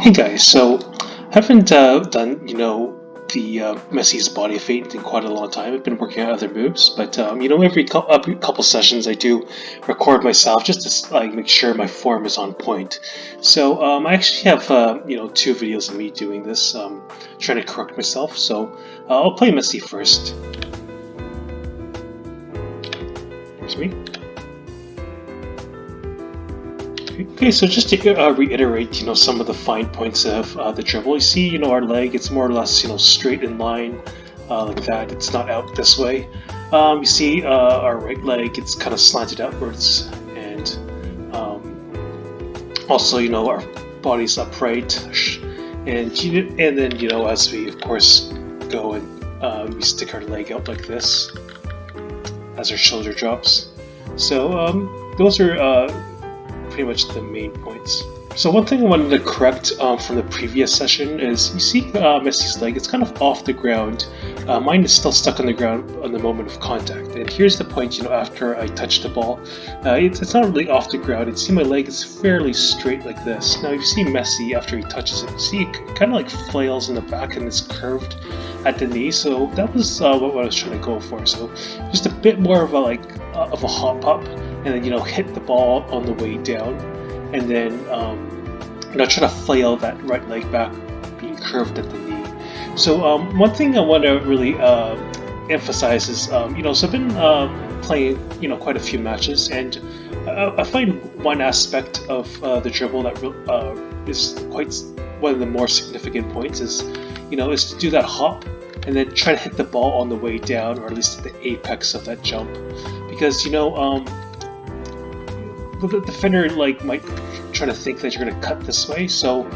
Hey guys, so haven't done the Messi's body feint in quite a long time. I've been working on other moves, but every couple sessions I do record myself just to like make sure my form is on point. So I actually have two videos of me doing this, trying to correct myself. So I'll play Messi first. Here's me. Okay, so just to reiterate, some of the fine points of the dribble. You see, our leg, it's more or less, straight in line like that. It's not out this way. You see our right leg, it's kind of slanted outwards, and also, our body's upright, and then, as we of course go and we stick our leg out like this as our shoulder drops. So those are pretty much the main points. So one thing I wanted to correct from the previous session is you see Messi's leg, it's kind of off the ground. Mine is still stuck on the ground on the moment of contact. And here's the point, after I touch the ball, it's not really off the ground. You see my leg is fairly straight like this. Now you see Messi after he touches it, you see it kind of like flails in the back and it's curved at the knee. So that was what I was trying to go for. So just a bit more of a hop up, and then hit the ball on the way down, and then try to flail that right leg back, being curved at the knee. So one thing I want to really emphasize is so I've been playing quite a few matches, and I find one aspect of the dribble that is quite one of the more significant points is is to do that hop and then try to hit the ball on the way down, or at least at the apex of that jump, because the defender might try to think that you're going to cut this way. So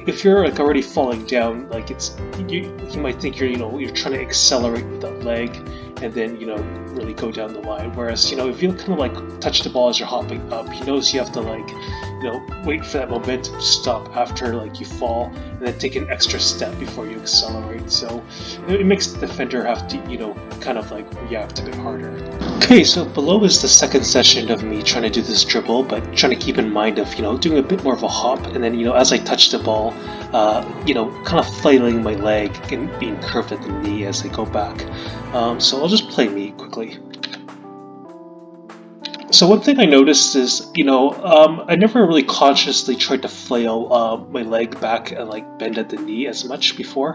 if you're already falling down, you might think you're trying to accelerate with that leg and then really go down the line. Whereas if you kind of touch the ball as you're hopping up, you have to wait for that momentum to stop after you fall, and then take an extra step before you accelerate. So it makes the defender have to kind of react a bit harder. Okay, so below is the second session of me trying to do this dribble, but trying to keep in mind of doing a bit more of a hop, and then as I touch the ball, kind of flailing my leg and being curved at the knee as I go back. So I'll just play me quickly. So one thing I noticed is, I never really consciously tried to flail my leg back and bend at the knee as much before.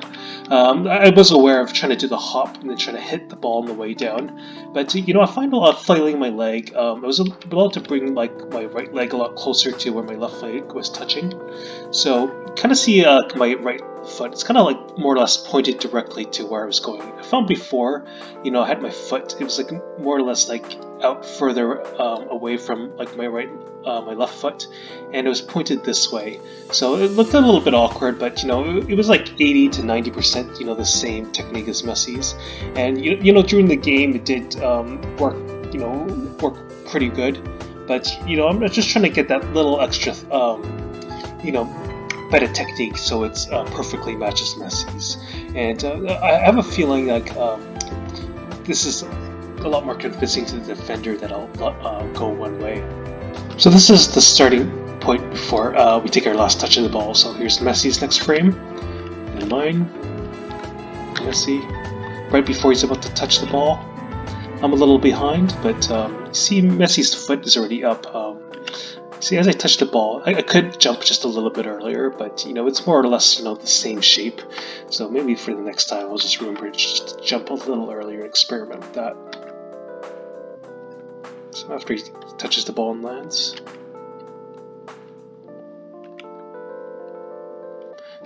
I was aware of trying to do the hop and then trying to hit the ball on the way down, but I find a lot of flailing my leg. I was able to bring my right leg a lot closer to where my left leg was touching. So kind of see my right foot, it's kind of more or less pointed directly to where I was going. I found before, I had my foot, it was more or less out further away from my left foot, and it was pointed this way. So it looked a little bit awkward, but it was 80 to 90% the same technique as Messi's, and during the game it did work pretty good. But I'm just trying to get that little extra better technique so it's perfectly matches Messi's, and I have a feeling this is a lot more convincing to the defender that I'll go one way. So this is the starting point before we take our last touch of the ball. So here's Messi's next frame, and mine, Messi, right before he's about to touch the ball. I'm a little behind, but see Messi's foot is already up. See, as I touch the ball, I could jump just a little bit earlier, but it's more or less the same shape. So maybe for the next time I'll just remember just to jump a little earlier and experiment with that. So after he touches the ball and lands,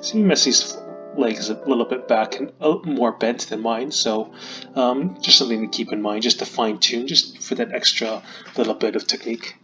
see Messi's leg is a little bit back and more bent than mine, so just something to keep in mind, just to fine tune, just for that extra little bit of technique.